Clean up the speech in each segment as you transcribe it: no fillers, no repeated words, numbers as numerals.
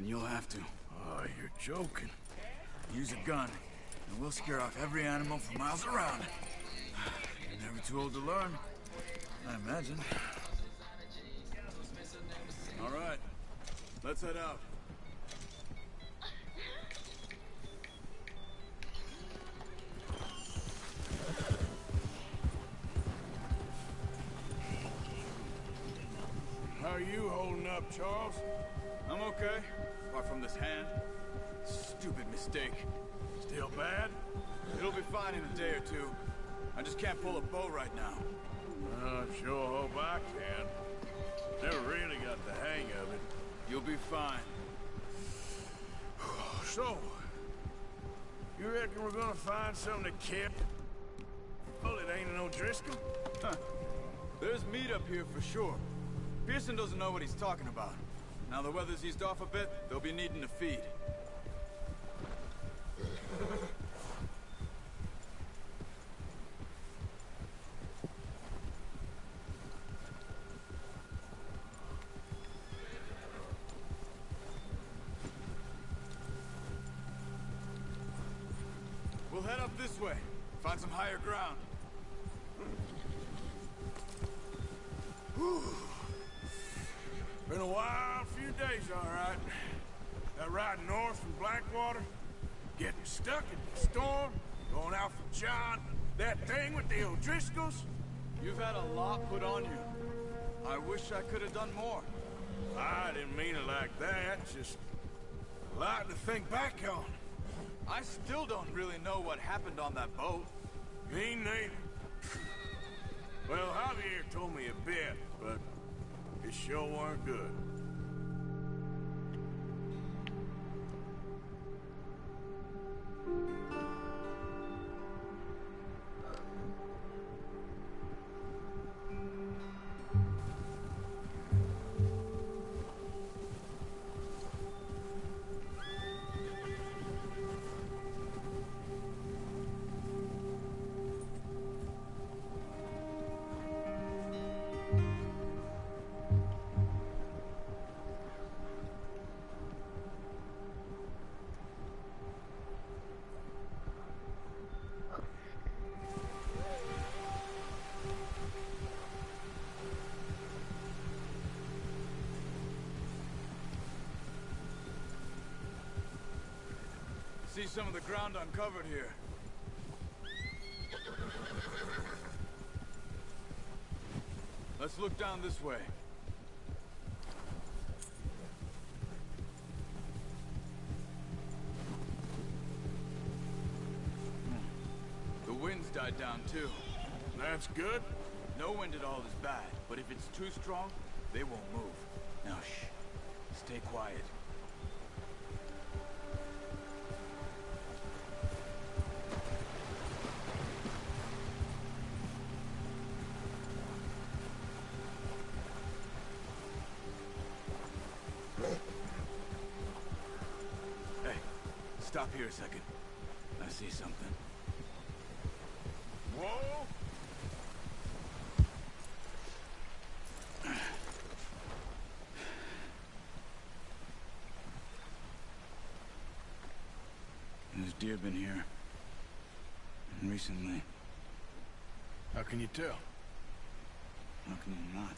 then you'll have to. Oh, you're joking. Use a gun, and we'll scare off every animal for miles around. You're never too old to learn, I imagine. All right, let's head out. How are you holding up, Charles? I'm okay, apart from this hand. Stupid mistake. Still bad? It'll be fine in a day or two. I just can't pull a bow right now. I sure hope I can. Never really got the hang of it. You'll be fine. So, you reckon we're gonna find something to kill? Well, it ain't no Driscoll. Huh. There's meat up here for sure. Pearson doesn't know what he's talking about. Now the weather's eased off a bit, they'll be needing to feed. We'll head up this way, find some higher ground. Whew. Been a wild few days, all right. That ride north from Blackwater, getting stuck in the storm, going out for John, that thing with the O'Driscolls. You've had a lot put on you. I wish I could have done more. I didn't mean it like that, just a lot to think back on. I still don't really know what happened on that boat. Me neither. Well, Javier told me a bit, but it sure weren't good. See some of the ground uncovered here. Let's look down this way. The wind's died down too. That's good. No wind at all is bad, but if it's too strong, they won't move. Now shh. Stay quiet. Hey, stop here a second. I see something. Whoa! There's deer been here. And recently. How can you tell? How can you not?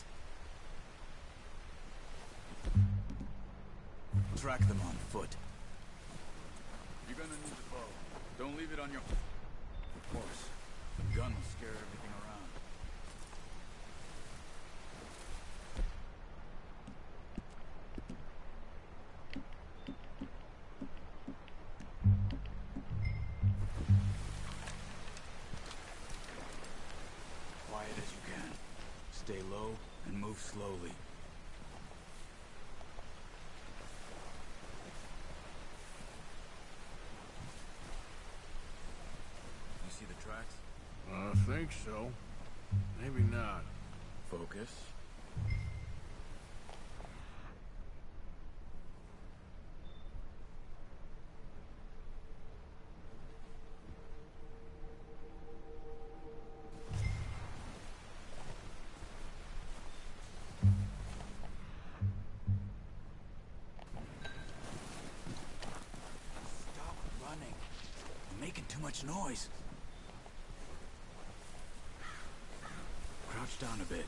Track them on foot. You're gonna need the bow. Don't leave it on your horse. The gun will scare everything around. Quiet as you can. Stay low and move slowly. You see the tracks? I think so. Maybe not. Focus. much noise. Crouch down a bit.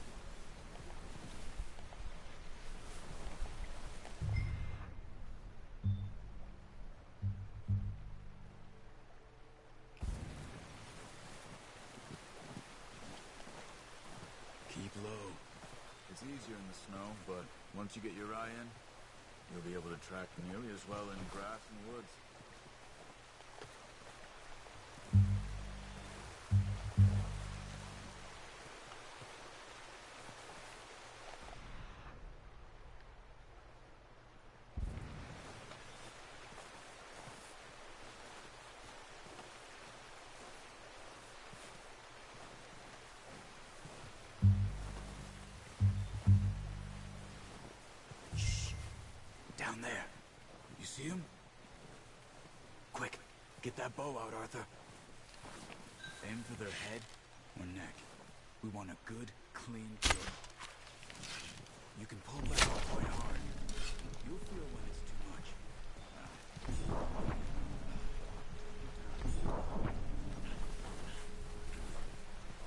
Keep low. It's easier in the snow, but once you get your eye in, you'll be able to track nearly as well in grass and woods. Down there. You see him? Quick, get that bow out, Arthur. Aim for their head or neck. We want a good, clean kill. You can pull back quite hard. You'll feel when it's too much.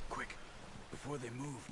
Quick, before they move.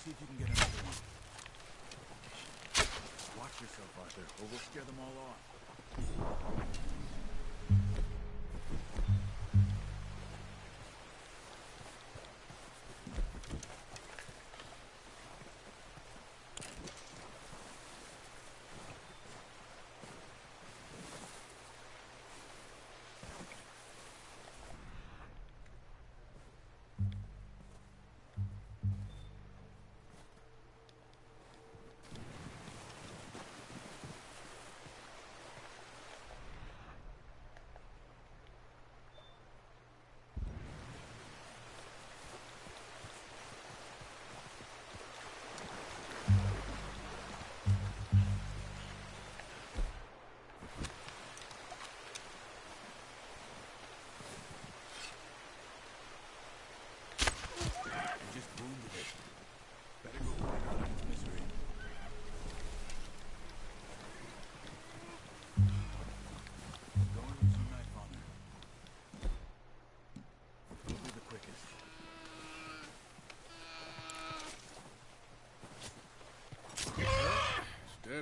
See if you can get another one. Watch yourself, Arthur, or we'll scare them all off.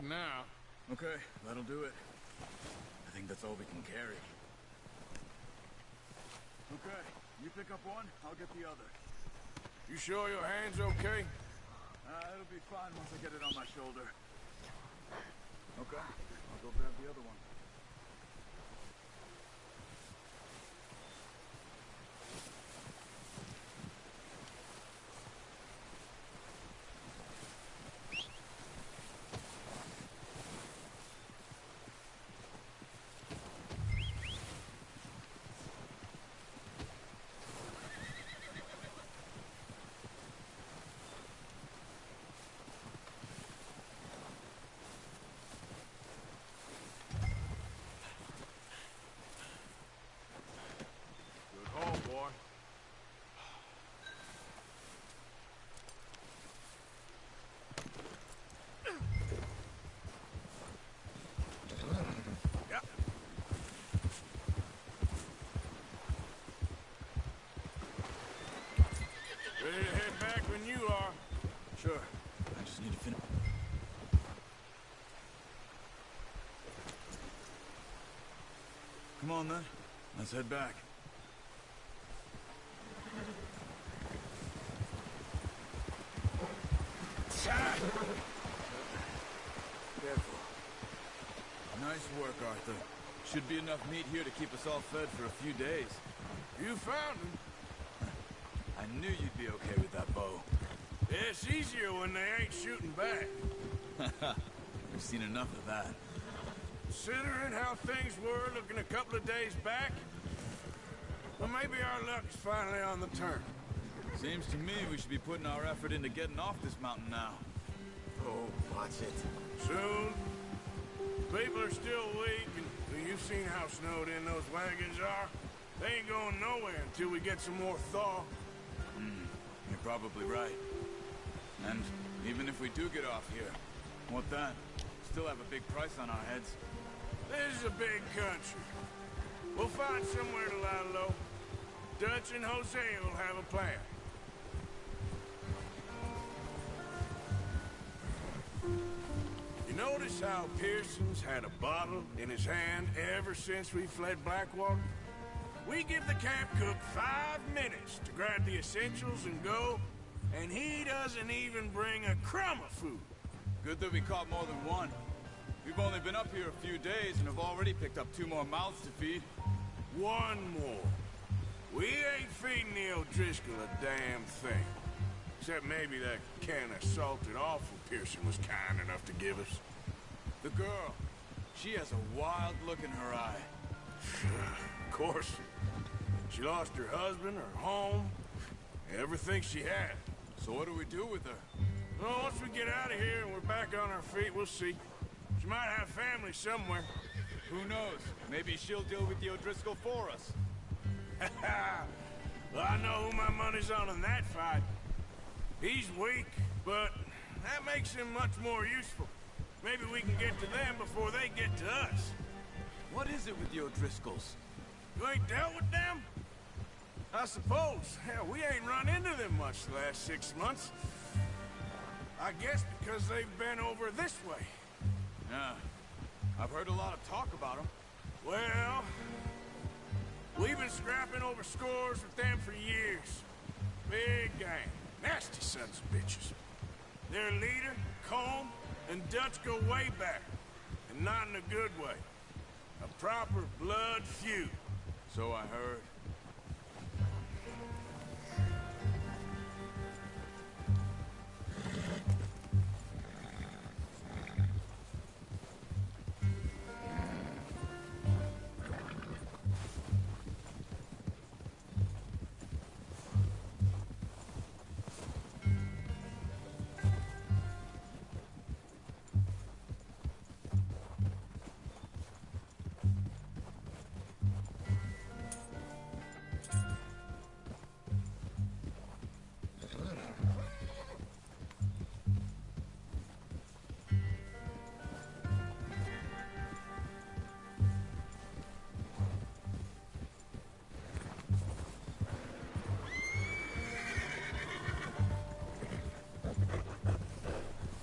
Good now. Okay, that'll do it. I think that's all we can carry. Okay, you pick up one, I'll get the other. You sure your hand's okay? It'll be fine once I get it on my shoulder. Okay, I'll go grab the other one. Ready to head back when you are. Sure. I just need to finish. Come on then. Let's head back. Careful. Nice work, Arthur. Should be enough meat here to keep us all fed for a few days. You found him. I knew you'd be okay with that bow. It's easier when they ain't shooting back. We've seen enough of that. Considering how things were looking a couple of days back, well, maybe our luck's finally on the turn. Seems to me we should be putting our effort into getting off this mountain now. Oh, watch it. Soon. People are still weak, and you've seen how snowed in those wagons are. They ain't going nowhere until we get some more thaw. You're probably right. And even if we do get off here, what then? Still have a big price on our heads. This is a big country. We'll find somewhere to lie low. Dutch and Jose will have a plan. You notice how Pearson's had a bottle in his hand ever since we fled Blackwater? We give the camp cook 5 minutes to grab the essentials and go, and he doesn't even bring a crumb of food. Good that we caught more than one. We've only been up here a few days and have already picked up 2 more mouths to feed. 1 more. We ain't feeding the O'Driscoll a damn thing. Except maybe that can of salted offal Pearson was kind enough to give us. The girl, she has a wild look in her eye. Of course. She lost her husband, her home, everything she had. So what do we do with her? Well, once we get out of here and we're back on our feet, we'll see. She might have family somewhere. Who knows? Maybe she'll deal with the O'Driscoll for us. Well, I know who my money's on in that fight. He's weak, but that makes him much more useful. Maybe we can get to them before they get to us. What is it with the O'Driscolls? You ain't dealt with them? I suppose. Hell, we ain't run into them much the last 6 months. I guess because they've been over this way. Yeah. I've heard a lot of talk about them. Well, we've been scrapping over scores with them for years. Big gang. Nasty sons of bitches. Their leader, Colm, and Dutch go way back. And not in a good way. A proper blood feud. So I heard.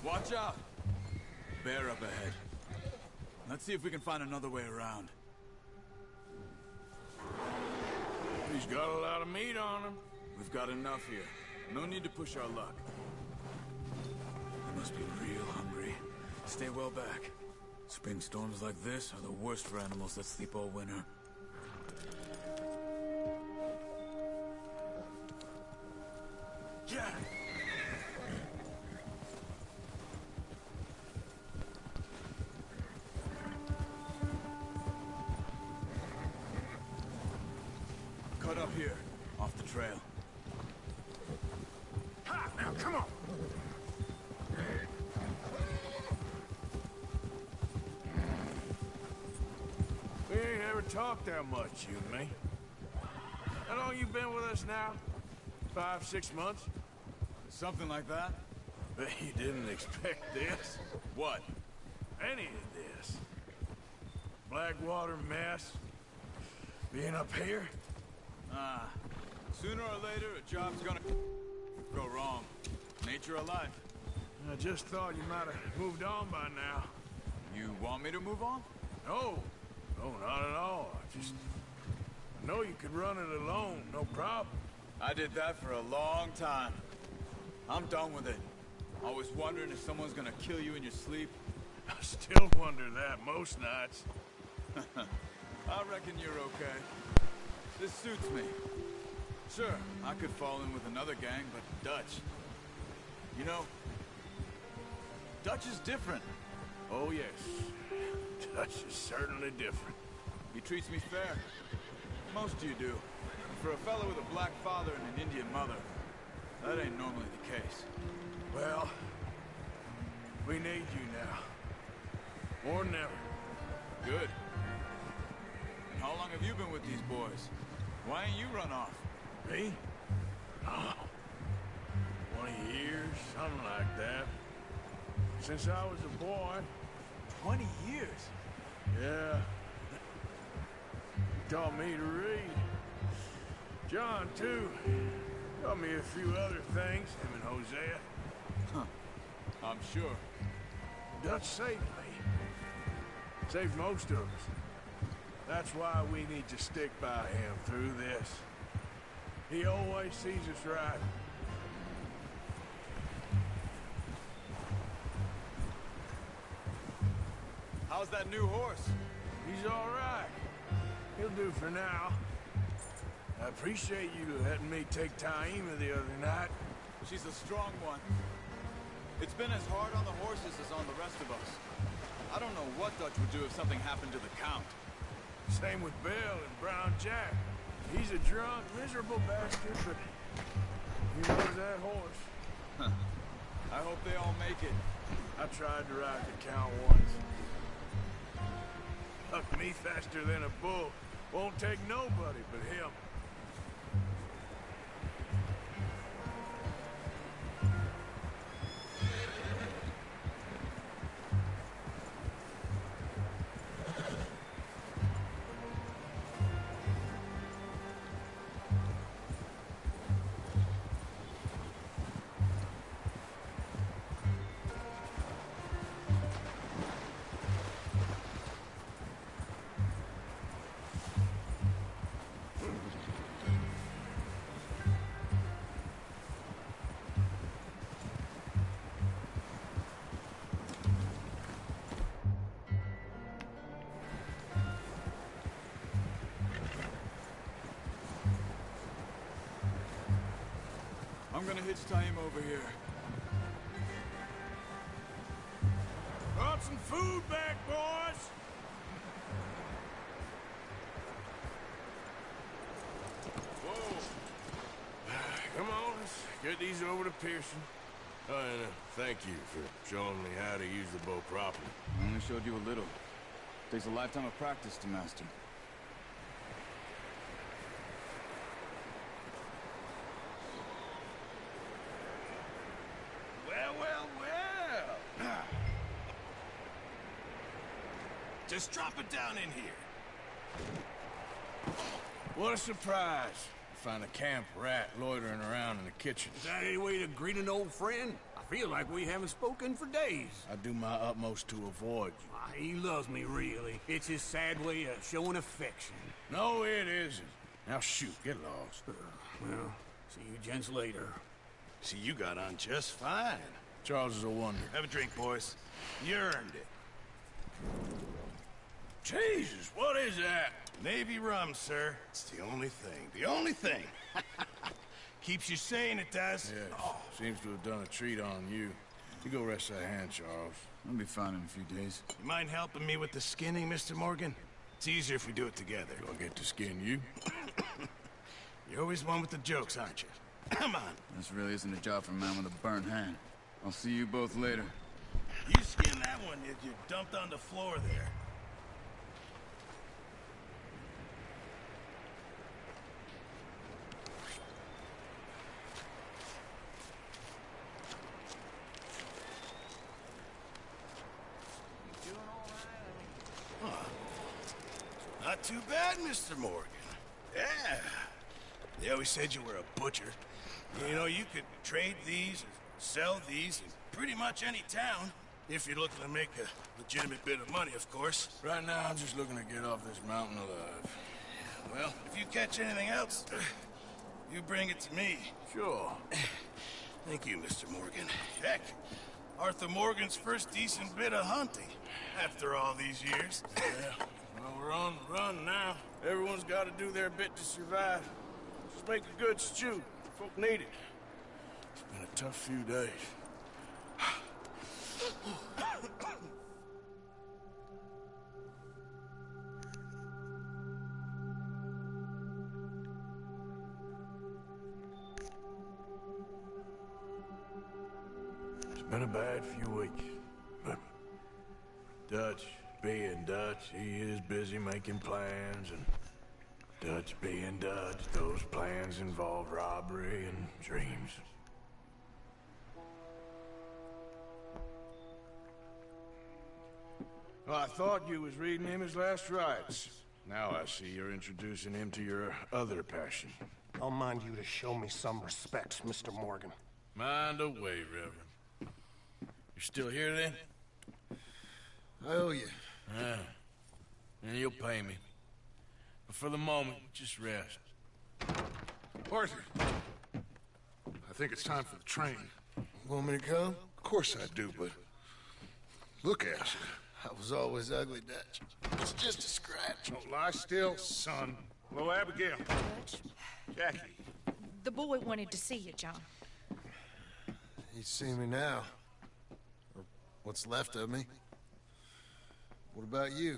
Watch out! bear up ahead. Let's see if we can find another way around. He's got a lot of meat on him. We've got enough here. No need to push our luck. They must be real hungry. Stay well back. Spring storms like this are the worst for animals that sleep all winter. Yeah. Cut up here, off the trail. Ha! Now, come on! We ain't ever talked that much, you and me. How long you been with us now? 5, 6 months? Something like that? Bet you didn't expect this. What? Any of this. Blackwater mess. Being up here. Sooner or later, a job's gonna go wrong. Nature of life. I just thought you might have moved on by now. You want me to move on? No. No, not at all. I know you could run it alone, no problem. I did that for a long time. I'm done with it. Always wondering if someone's gonna kill you in your sleep. I still wonder that most nights. I reckon you're okay. This suits me. Sure, I could fall in with another gang, but Dutch... You know, Dutch is different. Oh, yes. Dutch is certainly different. He treats me fair. Most of you do. For a fellow with a black father and an Indian mother, that ain't normally the case. Well, we need you now. More than ever. Good. And how long have you been with these boys? Why ain't you run off? Me? Oh, 20 years, something like that. Since I was a boy. 20 years? Yeah. He taught me to read. John, too. Taught me a few other things, him and Hosea. Huh. I'm sure. Dutch saved me. Saved most of us. That's why we need to stick by him through this. He always sees us right. How's that new horse? He's all right. He'll do for now. I appreciate you letting me take Taima the other night. She's a strong one. It's been as hard on the horses as on the rest of us. I don't know what Dutch would do if something happened to the Count. Same with Bill and Brown Jack. He's a drunk, miserable bastard, but he knows that horse. Huh. I hope they all make it. I tried to ride the Count once. Hucked me faster than a bull. Won't take nobody but him. I'm gonna hitch Taima over here. Brought some food back, boys! Whoa! Come on, let's get these over to Pearson. Oh, and thank you for showing me how to use the bow properly. I only showed you a little. Takes a lifetime of practice to master. Well. Just drop it down in here. What a surprise. Find a camp rat loitering around in the kitchen. Is that any way to greet an old friend? I feel like we haven't spoken for days. I do my utmost to avoid you. He loves me, really. It's his sad way of showing affection. No, it isn't. Now shoot, get lost. Well, see you gents later. See, you got on just fine. Charles is a wonder. Have a drink, boys. You earned it. Jesus, what is that? Navy rum, sir. It's the only thing. The only thing. Keeps you sane, it does. Yes. Seems to have done a treat on you. You go rest that hand, Charles. I'll be fine in a few days. You mind helping me with the skinning, Mr. Morgan? It's easier if we do it together. Do I get to skin you? You're always one with the jokes, aren't you? Come on. This really isn't a job for a man with a burnt hand. I'll see you both later. You skin that one that you dumped on the floor there. Not too bad, Mr. Morgan. Yeah. They always said you were a butcher. You know, you could trade these or sell these in pretty much any town, if you're looking to make a legitimate bit of money, of course. Right now, I'm just looking to get off this mountain alive. Well, if you catch anything else, you bring it to me. Sure. Thank you, Mr. Morgan. Heck, Arthur Morgan's first decent bit of hunting, after all these years. Yeah. Well, we're on the run now. Everyone's got to do their bit to survive. Just make a good stew. Folk need it. It's been a tough few days. It's been a bad few weeks, but Dutch being Dutch, he is busy making plans, and Dutch being Dutch, those plans involve robbery and dreams. Well, I thought you was reading him his last rites. Now I see you're introducing him to your other passion. I'll mind you to show me some respect, Mr. Morgan. Mind away, Reverend. You're still here, then? I owe you. Yeah. And you'll pay me. But for the moment, just rest. Arthur, I think it's time for the train. Want me to come? Of course I do, but look at you. I was always ugly, Dutch. It's just a scratch. Don't lie still, son. Hello, Abigail. Jackie. The boy wanted to see you, John. He'd see me now. Or what's left of me. What about you?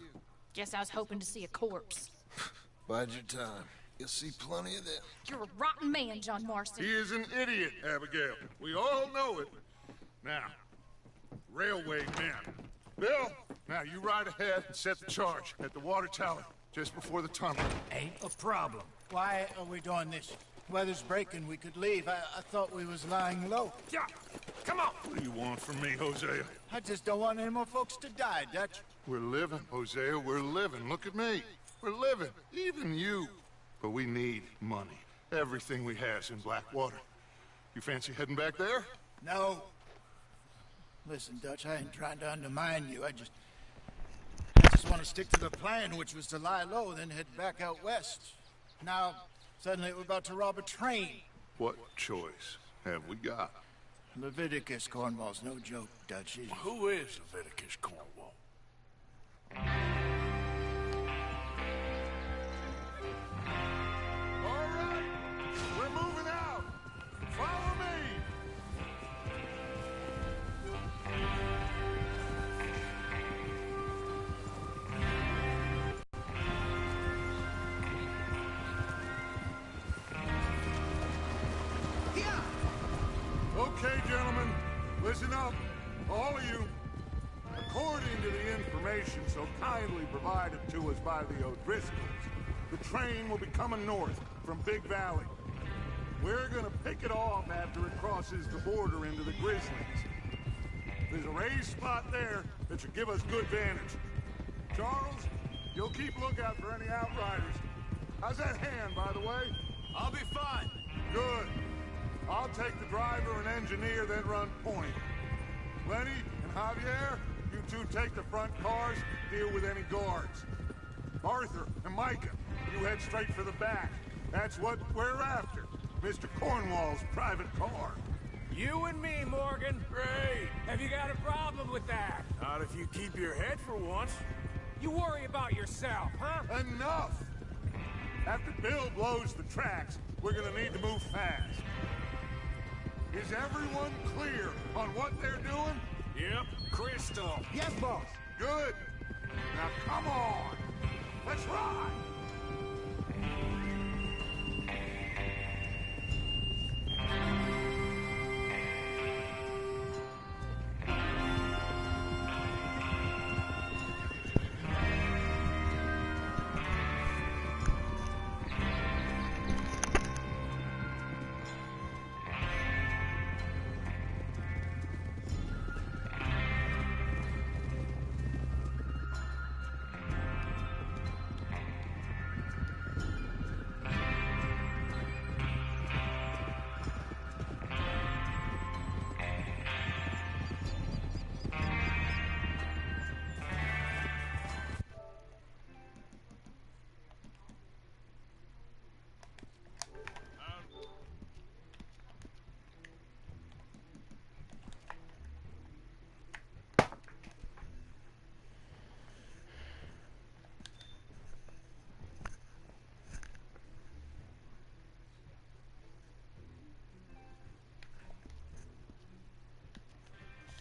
Guess I was hoping to see a corpse. Bide your time. You'll see plenty of them. You're a rotten man, John Marston. He is an idiot, Abigail. We all know it. Now, railway men. Bill, now you ride ahead and set the charge at the water tower just before the tunnel. Ain't a problem. Why are we doing this? Weather's breaking, we could leave. I thought we was lying low. Yeah, come on. What do you want from me, Hosea? I just don't want any more folks to die, Dutch. We're living, Hosea, we're living. Look at me. We're living, even you. But we need money. Everything we has in Blackwater. You fancy heading back there? No. Listen, Dutch, I ain't trying to undermine you. I just want to stick to the plan, which was to lie low, then head back out west. Now, suddenly we're about to rob a train. What choice have we got? Leviticus Cornwall's no joke, Dutch. Who is Leviticus Cornwall? All right, we're moving out. Follow me. Okay, gentlemen, listen up, all of you. According to the information so kindly provided to us by the O'Driscolls, the train will be coming north from Big Valley. We're gonna pick it off after it crosses the border into the Grizzlies. There's a raised spot there that should give us good vantage. Charles, you'll keep lookout for any outriders. How's that hand, by the way? I'll be fine. Good. I'll take the driver and engineer, then run point. Lenny and Javier, you two take the front cars, deal with any guards. Arthur and Micah, you head straight for the back. That's what we're after. Mr. Cornwall's private car. You and me, Morgan. Great! Have you got a problem with that? Not if you keep your head for once. You worry about yourself, huh? Enough! After Bill blows the tracks, we're gonna need to move fast. Is everyone clear on what they're doing? Yep, crystal. Yes, boss. Good. Now come on. Let's ride.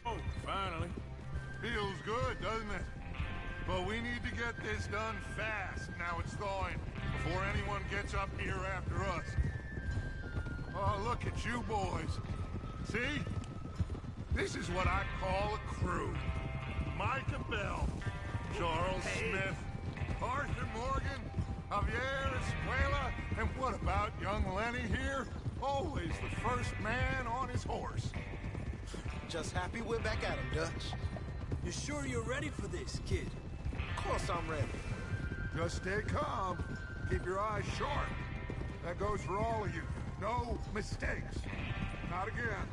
Oh, finally. Feels good, doesn't it? But we need to get this done fast. Now it's thawing, before anyone gets up here after us. Oh, look at you boys. See? This is what I call a crew. Micah Bell, Charles Smith, Arthur Morgan, Javier Escuela, and what about young Lenny here? Always the first man on his horse. Just happy we're back at him, Dutch. You sure you're ready for this, kid? Of course I'm ready. Just stay calm. Keep your eyes sharp. That goes for all of you. No mistakes. Not again.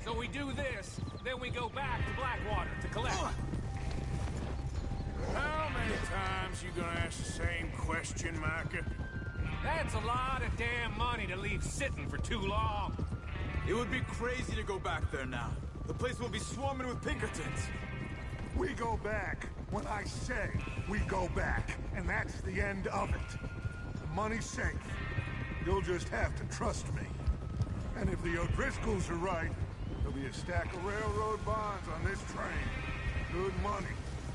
So we do this, then we go back to Blackwater to collect. How many times you gonna ask the same question, Micah? That's a lot of damn money to leave sitting for too long. It would be crazy to go back there now. The place will be swarming with Pinkertons. We go back when I say we go back, and that's the end of it. The money's safe. You'll just have to trust me. And if the O'Driscolls are right, there'll be a stack of railroad bonds on this train. Good money,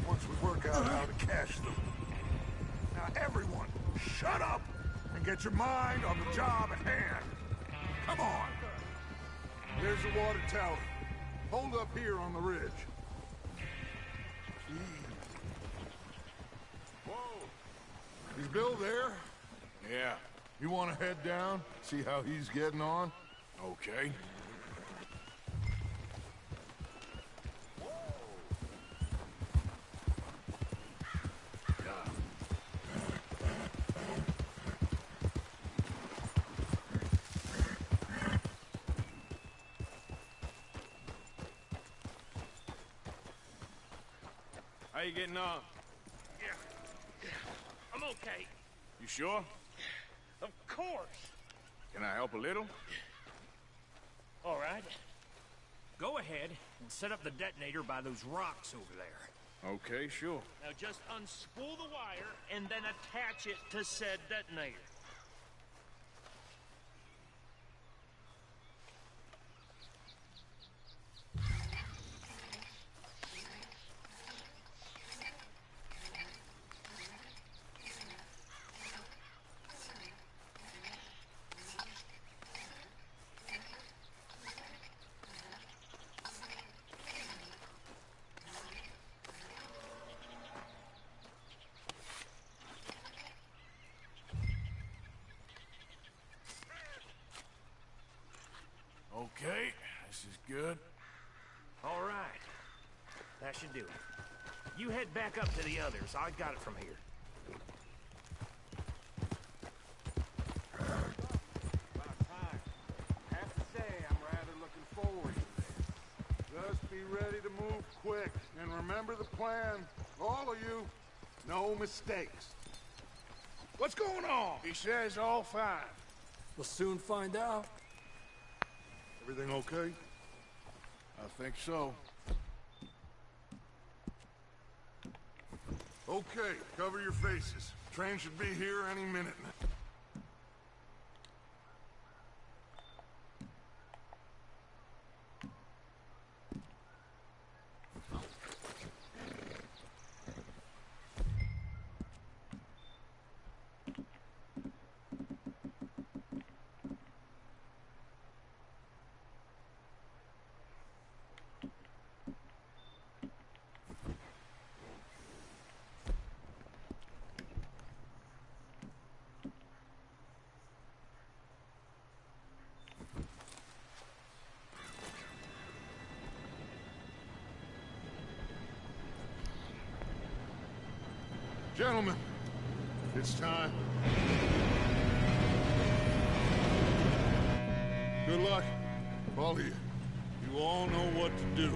once we work out how to cash them. Now everyone, shut up and get your mind on the job at hand. Come on. There's the water tower. Hold up here on the ridge. Whoa. Is Bill there? Yeah, You want to head down, see how he's getting on? okay. How you getting on? Yeah. I'm okay. You sure? Of course. Can I help a little? All right. Go ahead and set up the detonator by those rocks over there. Okay, sure. Now just unspool the wire and then attach it to said detonator. Okay, this is good. All right. That should do it. You head back up to the others. I got it from here. About time. Half the be ready to move quick. And remember the plan. All of you, no mistakes. What's going on? He says all fine. We'll soon find out. Everything okay? I think so. Okay, cover your faces. Train should be here any minute now. Gentlemen, it's time. Good luck, all of you. You all know what to do.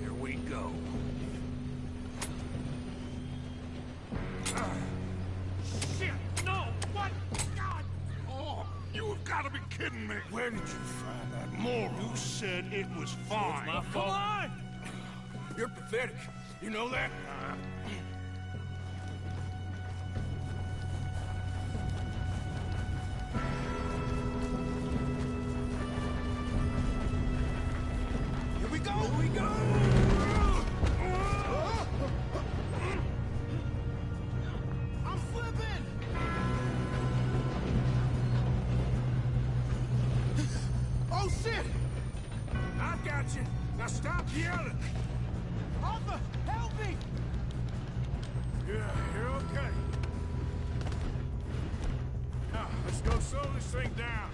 Here we go. Shit! No! What? God! Oh, you have got to be kidding me. Where did you find that moron? You said it was fine. My fault. Come on! You're pathetic. You know that? Here we go! Here we go! I'm flipping! Oh, shit! I got you. Now stop yelling. Arthur, help me! Yeah, you're okay. Now, let's go slow this thing down.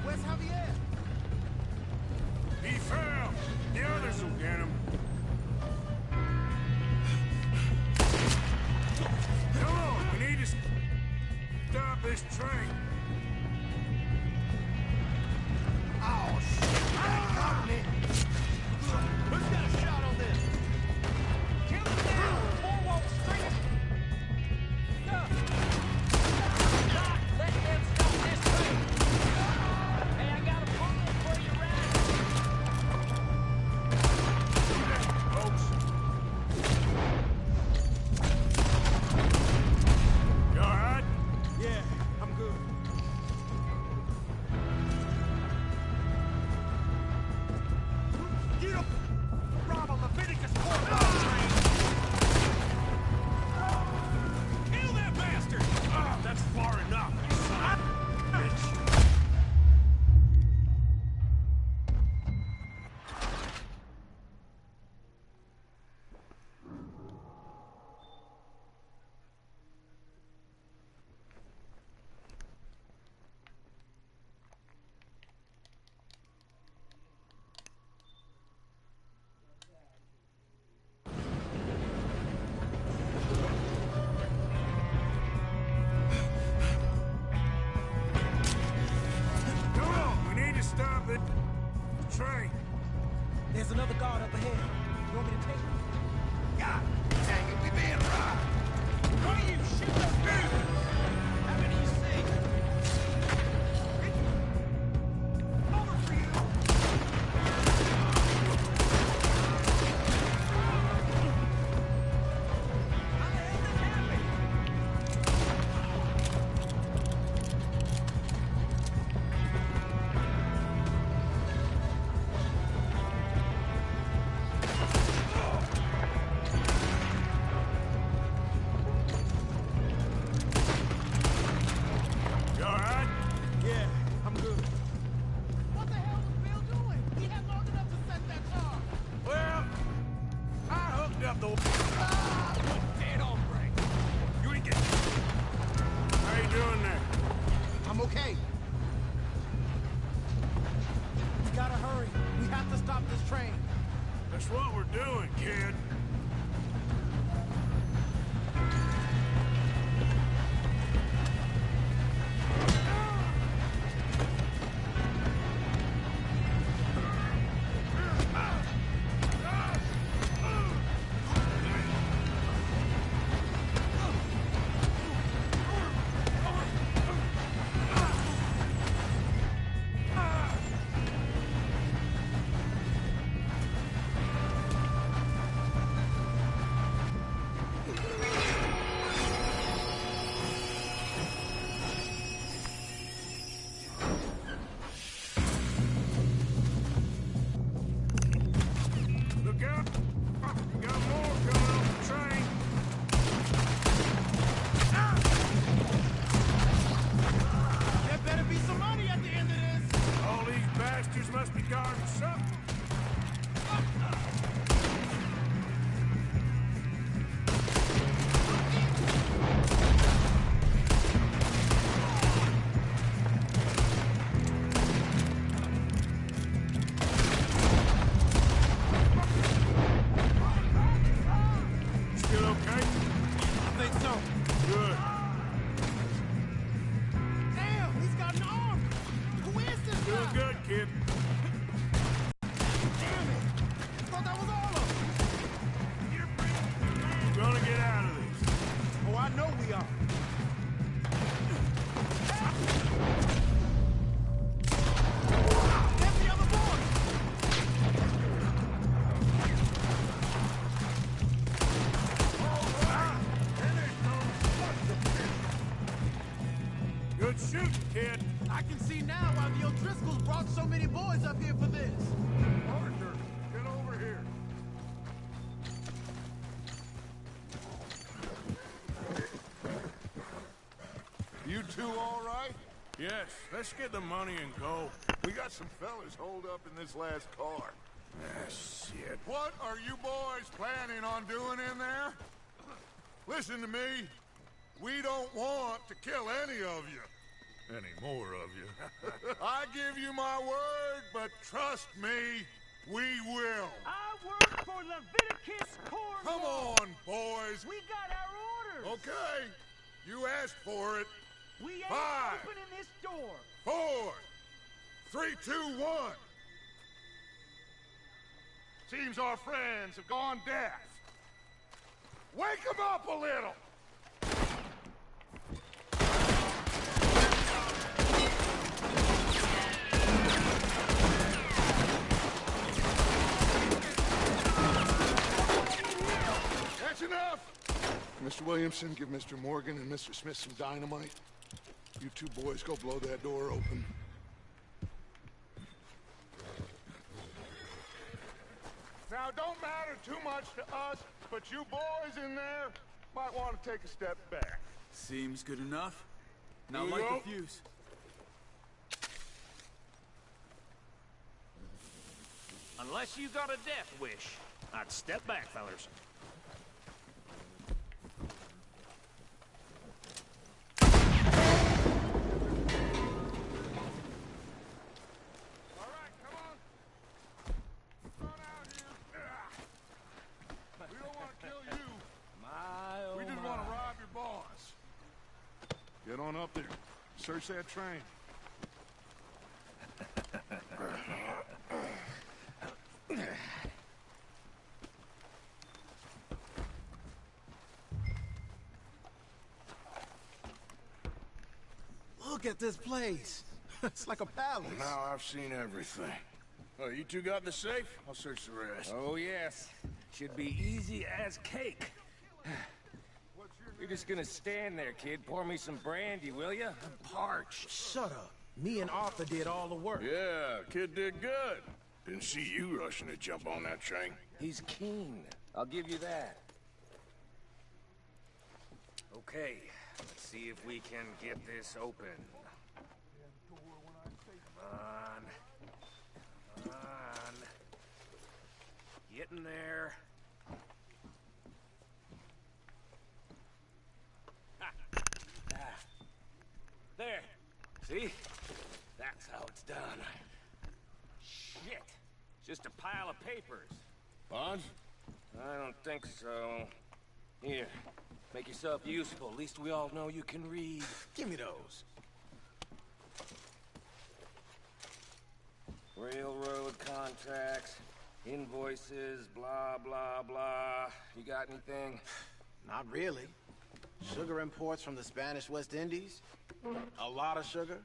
Where's Javier? He fell. The others will get him. Come on, we need to stop this train. Oh, shit! I got me! Who's got a shot on this? Kill him now! Four won't string it! Stop! Stop! Let them stop this train! Hey, I got a puzzle for you, Rat! Folks. You all right? Yeah, I'm good. You don't rob a Leviticus court! Kill that bastard! That's far enough, you son of a bitch! Come on, we need to stop it. The train. There's another guard up ahead. You want me to take him? God dang it, we being robbed. One of you, shoot those guns! How many you see? Over for you! How the hell did that happen? You all right? Yeah, I'm good. What the hell was Bill doing? He had long enough to set that charge. Well, I hooked up the... Dead hombre. You ain't getting... How you doing there? I'm okay. We gotta hurry. We have to stop this train. That's what we're doing, kid. Niggas must be guarding something. Still okay? I think so. Good. Damn, he's got an arm! Who is this Doing guy? good, kid. Damn it! I thought that was all of them. We're gonna get out of this. Oh, I know we are. Get the other boy! Good shooting, kid. I can see now why the O'Driscolls brought so many boys up here for this. Arthur, get over here. You two all right? Yes, let's get the money and go. We got some fellas holed up in this last car. Ah, shit. What are you boys planning on doing in there? Listen to me. We don't want to kill any of you. Any more of you. I give you my word, but trust me, we will. I work for Leviticus Corps. Come on, boys. We got our orders. Okay, you asked for it. We ain't 5, opening this door. 4, 3, 2, 1. Seems our friends have gone deaf. Wake them up a little. That's enough. Mr. Williamson, give Mr. Morgan and Mr. Smith some dynamite. You two boys go blow that door open. Now, it don't matter too much to us, but you boys in there might want to take a step back. Seems good enough. Now You light go. the fuse. Unless you got a death wish, I'd step back, fellers. All right, come on. Run out here. We don't want to kill you. We just want to rob your boss. Get on up there. Search that train. Look at this place. It's like a palace. Now I've seen everything. Oh, you two got the safe? I'll search the rest. Oh, yes. Should be easy as cake. You're just gonna stand there, kid. Pour me some brandy, will ya? I'm parched. Shut up. Me and Arthur did all the work. Yeah, kid did good. Didn't see you rushing to jump on that train. He's keen. I'll give you that. Okay, let's see if we can get this open. Come on. Come on. Get in there. There. See? That's how it's done. Shit. Just a pile of papers. Bonds? I don't think so. Here. Make yourself useful. At least we all know you can read. Give me those. Railroad contracts, invoices, blah, blah, blah. You got anything? Not really. Sugar imports from the Spanish West Indies. A lot of sugar.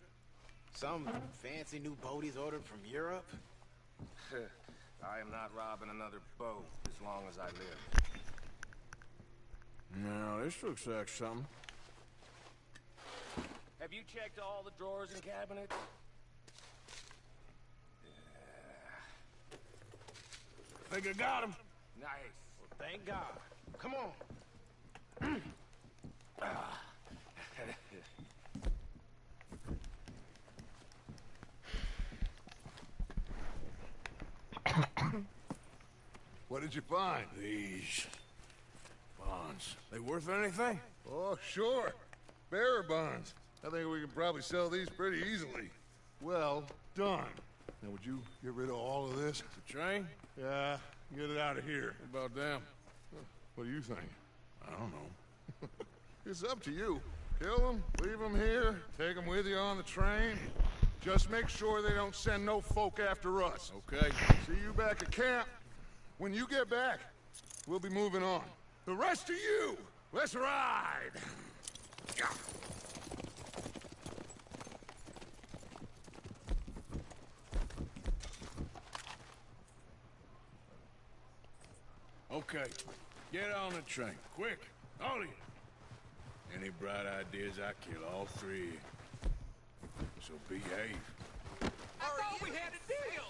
Some fancy new boat he's ordered from Europe. I am not robbing another boat as long as I live. No, this looks like something. Have you checked all the drawers and cabinets? Think I got him. Nice. Well, thank God. Come on. What did you find? These bonds. They worth anything? Oh, sure. Bearer bonds. I think we can probably sell these pretty easily. Well done. Now, would you get rid of all of this? The train? Yeah, get it out of here. What about them? What do you think? I don't know. It's up to you. Kill them, leave them here, take them with you on the train. Just make sure they don't send no folk after us. Okay. See you back at camp. When you get back, we'll be moving on. The rest of you, let's ride! Okay. Get on the train. Quick. All of you. Any bright ideas, I kill all three. So behave. I thought we had a deal!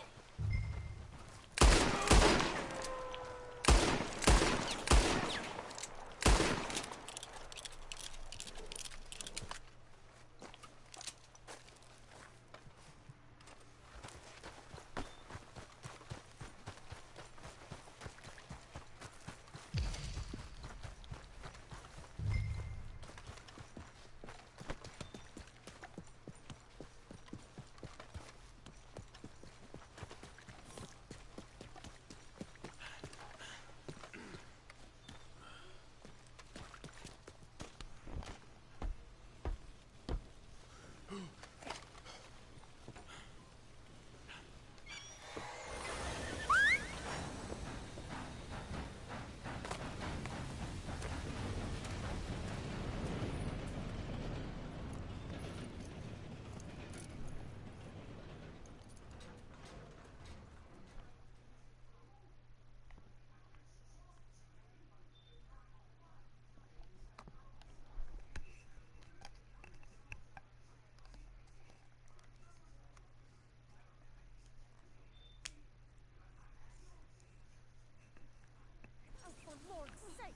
For Lord's sake,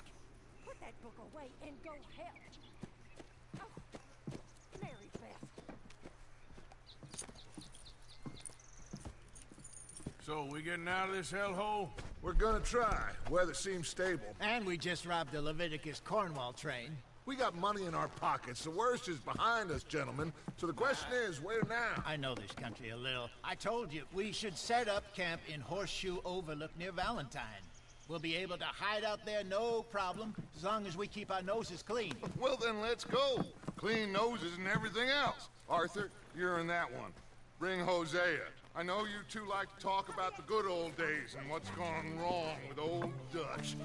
put that book away and go help. Oh, Mary Beth. So, we getting out of this hellhole? We're gonna try. Weather seems stable. And we just robbed the Leviticus Cornwall train. We got money in our pockets. The worst is behind us, gentlemen. So the question is, where now? I know this country a little. I told you, we should set up camp in Horseshoe Overlook near Valentine. We'll be able to hide out there no problem, as long as we keep our noses clean. Well, then let's go. Clean noses and everything else. Arthur, you're in that one. Bring Hosea. I know you two like to talk about the good old days and what's gone wrong with old Dutch.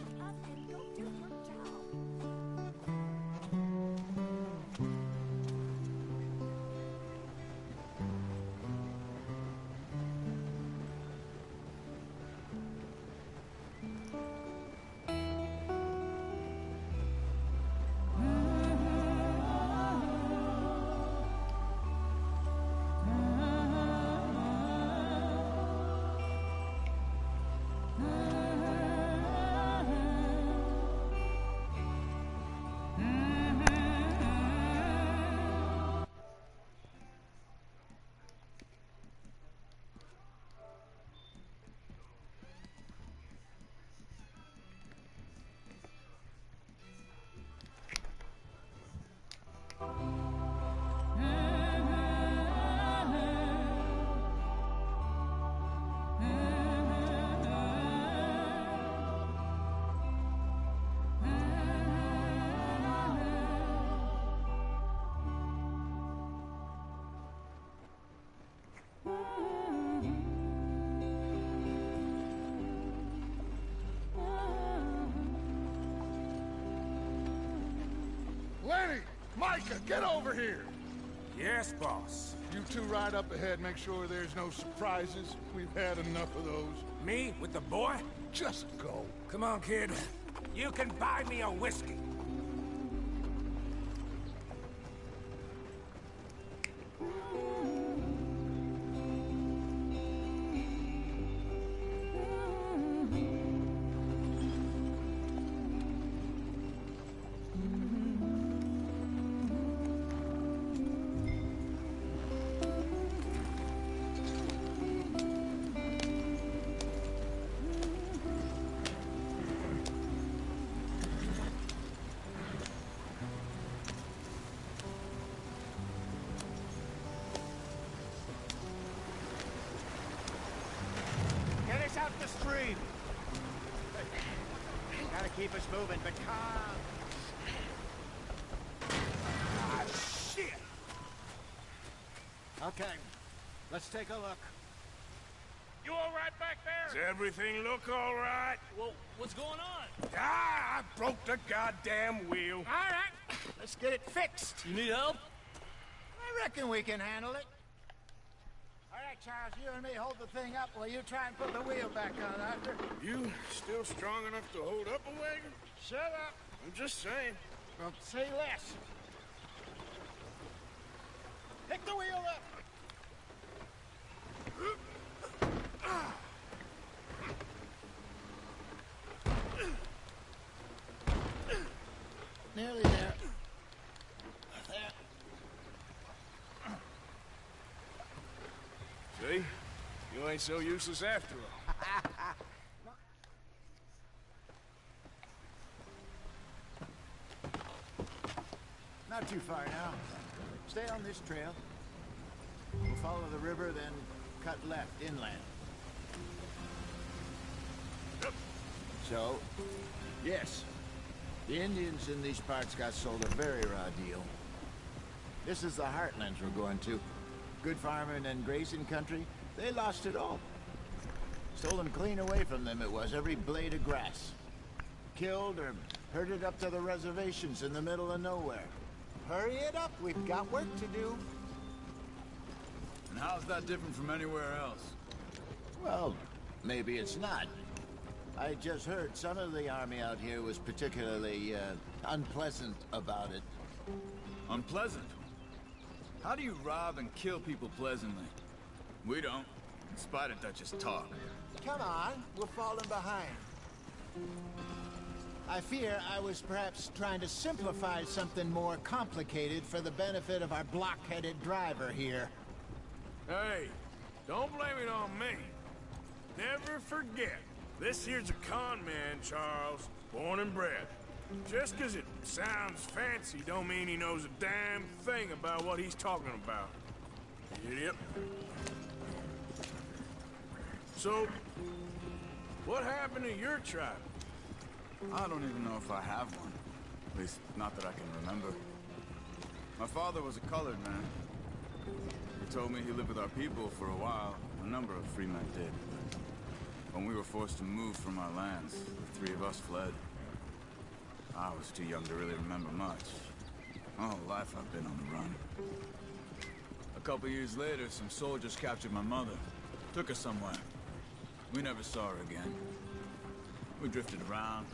Lenny! Micah, get over here! Yes, boss. You two ride up ahead, make sure there's no surprises. We've had enough of those. Me with the boy? Just go. Come on, kid. You can buy me a whiskey. breathe. Gotta keep us moving, but calm. Ah, shit! Okay, let's take a look. You all right back there? Does everything look all right? Well, what's going on? Ah, I broke the goddamn wheel. All right, let's get it fixed. You need help? I reckon we can handle it. All right, Charles, you and me hold the thing up while you try and put the wheel back on, Arthur. You still strong enough to hold up a wagon? Shut up. I'm just saying. Well, say less. Pick the wheel up. Nearly there. See? You ain't so useless after all. Not too far now. Stay on this trail. We'll follow the river, then cut left inland. So, yes, the Indians in these parts got sold a very raw deal. This is the heartlands we're going to. Good farming and grazing country, they lost it all. Stolen clean away from them it was, every blade of grass. Killed or herded up to the reservations in the middle of nowhere. Hurry it up, we've got work to do. And how's that different from anywhere else? Well, maybe it's not. I just heard some of the army out here was particularly, unpleasant about it. Unpleasant? How do you rob and kill people pleasantly? We don't, in spite of Dutch's talk. Come on, we're falling behind. I fear I was perhaps trying to simplify something more complicated for the benefit of our block-headed driver here. Hey, don't blame it on me. Never forget, this here's a con man, Charles, born and bred. Just 'cause it sounds fancy don't mean he knows a damn thing about what he's talking about. Idiot. So, what happened to your tribe? I don't even know if I have one. At least, not that I can remember. My father was a colored man. He told me he lived with our people for a while. A number of free men did. When we were forced to move from our lands, the three of us fled. I was too young to really remember much. My whole life I've been on the run. A couple years later, some soldiers captured my mother. Took her somewhere. We never saw her again. We drifted around.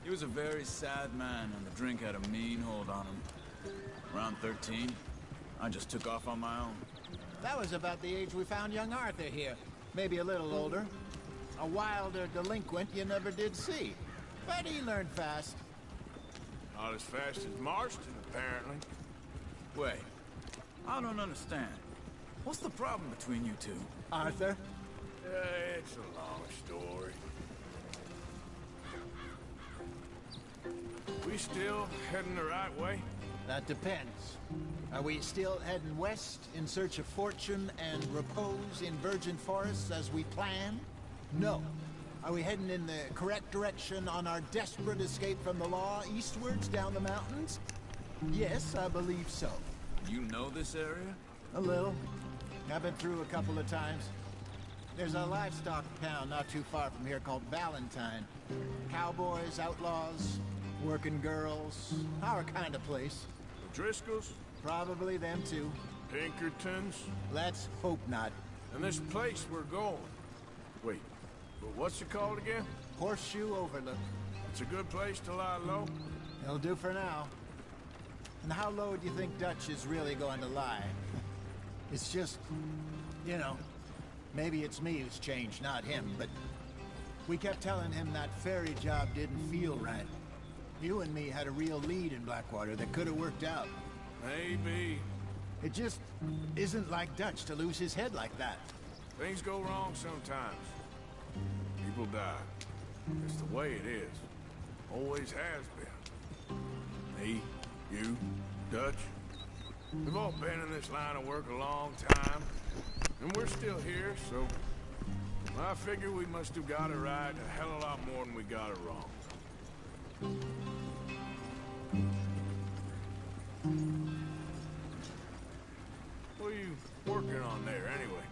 He was a very sad man, and the drink had a mean hold on him. Around 13, I just took off on my own. That was about the age we found young Arthur here. Maybe a little older. A wilder delinquent you never did see. But he learned fast. Not as fast as Marston, apparently. Wait, I don't understand. What's the problem between you two? Arthur? It's a long story. We still heading the right way? That depends. Are we still heading west in search of fortune and repose in virgin forests as we planned? No. Are we heading in the correct direction on our desperate escape from the law eastwards down the mountains? Yes, I believe so. You know this area? A little. I've been through a couple of times. There's a livestock town not too far from here called Valentine. Cowboys, outlaws, working girls, our kind of place. The Driscolls? Probably them too. Pinkertons? Let's hope not. And this place we're going. Wait, but what's it called again? Horseshoe Overlook. It's a good place to lie low? It'll do for now. And how low do you think Dutch is really going to lie? It's just, you know, maybe it's me who's changed, not him, but we kept telling him that ferry job didn't feel right. You and me had a real lead in Blackwater that could have worked out. Maybe. It just isn't like Dutch to lose his head like that. Things go wrong sometimes. People die. It's the way it is. Always has been. Me, you, Dutch. We've all been in this line of work a long time. And we're still here, so I figure we must have got it right a hell of a lot more than we got it wrong. What are you working on there, anyway?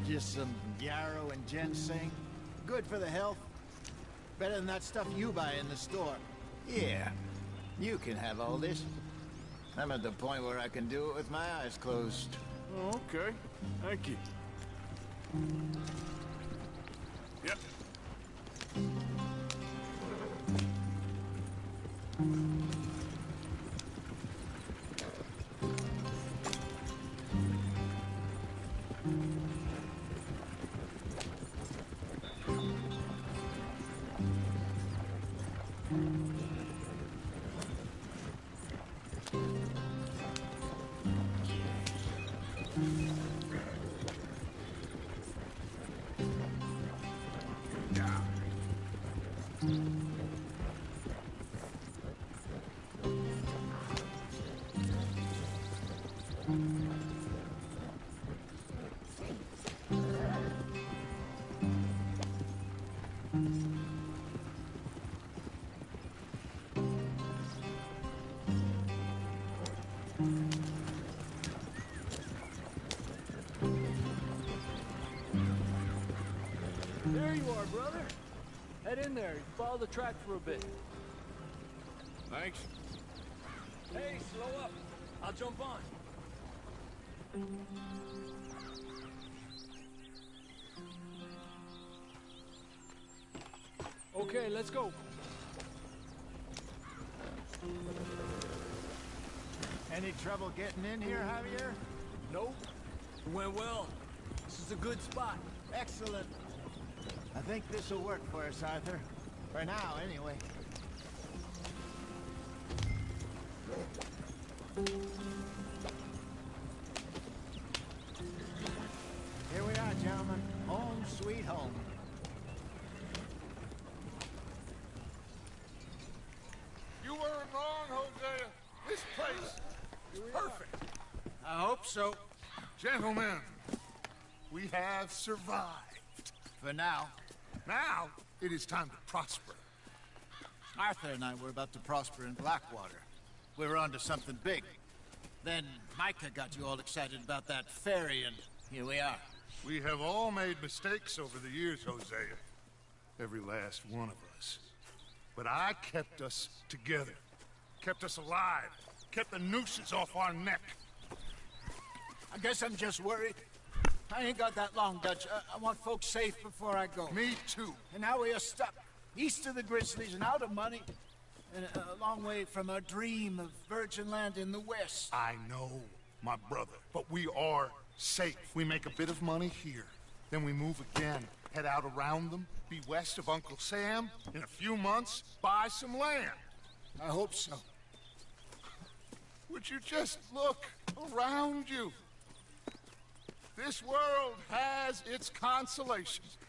Just some yarrow and ginseng. Good for the health. Better than that stuff you buy in the store. Yeah, you can have all this. I'm at the point where I can do it with my eyes closed. Oh, okay. Thank you. Yep. There you are, brother. Head in there. Follow the track for a bit. Thanks. Hey, slow up. I'll jump on. Okay, let's go. Any trouble getting in here, Javier? Nope. It went well. This is a good spot. Excellent. I think this will work for us, Arthur. For now, anyway. Here we are, gentlemen. Home sweet home. You weren't wrong, Hosea. This place is perfect. I hope so. Gentlemen, we have survived. For now. Now, it is time to prosper. Arthur and I were about to prosper in Blackwater. We were onto something big. Then Micah got you all excited about that ferry, and here we are. We have all made mistakes over the years, Hosea. Every last one of us. But I kept us together. Kept us alive. Kept the nooses off our neck. I guess I'm just worried. I ain't got that long, Dutch. I want folks safe before I go. Me too. And now we are stuck. East of the Grizzlies and out of money. And a long way from our dream of virgin land in the west. I know, my brother. But we are safe. We make a bit of money here. Then we move again. Head out around them. Be west of Uncle Sam. In a few months, buy some land. I hope so. Would you just look around you? This world has its consolations.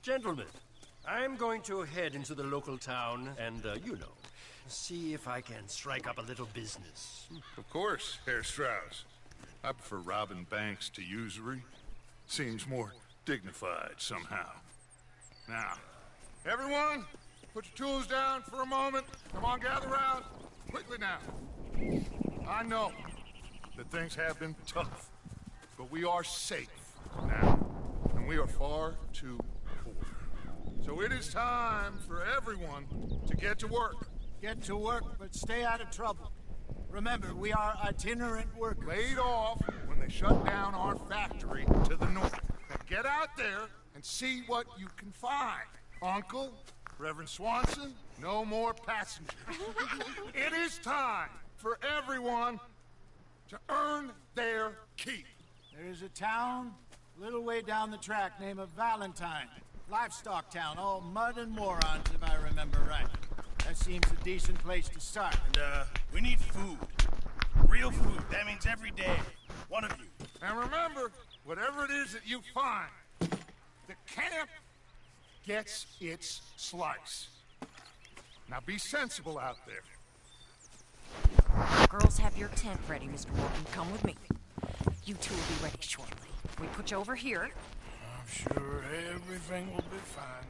Gentlemen, I'm going to head into the local town and, see if I can strike up a little business. Of course, Herr Strauss. I prefer robbing banks to usury. Seems more dignified somehow. Now, everyone, put your tools down for a moment. Come on, gather round. Quickly now. I know that things have been tough, but we are safe now, and we are far too poor. So it is time for everyone to get to work. Get to work, but stay out of trouble. Remember, we are itinerant workers. Laid off when they shut down our factory to the north. Now get out there and see what you can find. Uncle, Reverend Swanson, no more passengers. It is time for everyone to earn their keep. There is a town a little way down the track named Valentine. Livestock town, all mud and morons, if I remember right. That seems a decent place to start. And, we need food. Real food. That means every day. One of you. And remember, whatever it is that you find, the camp gets its slice. Now be sensible out there. Girls, have your tent ready, Mr. Morgan. Come with me. You two will be ready shortly. We put you over here. I'm sure everything will be fine.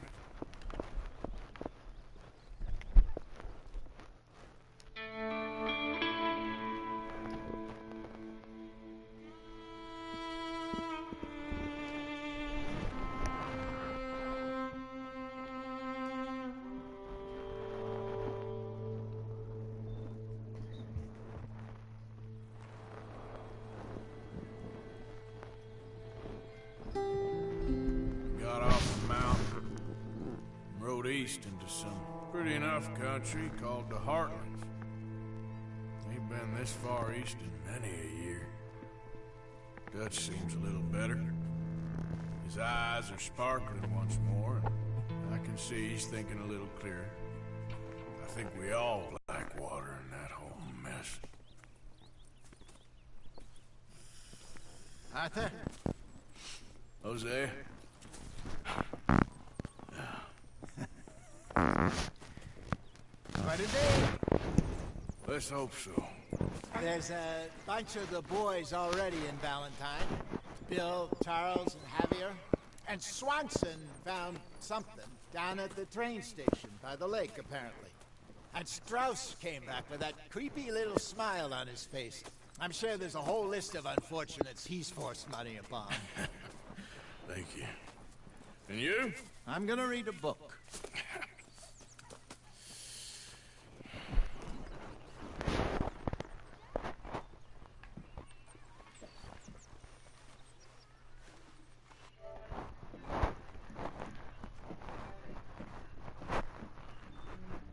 Got off the mountain, rode east into some pretty enough country called the Heartlands. Ain't been this far east in many a year. Dutch seems a little better. His eyes are sparkling once more, and I can see he's thinking a little clearer. I think we all lack water in that whole mess. Arthur? Jose? Quite a day. Let's hope so. There's a bunch of the boys already in Valentine. Bill, Charles, and Javier. And Swanson found something down at the train station by the lake, apparently. And Strauss came back with that creepy little smile on his face. I'm sure there's a whole list of unfortunates he's forced money upon. Thank you. And you? I'm gonna read a book.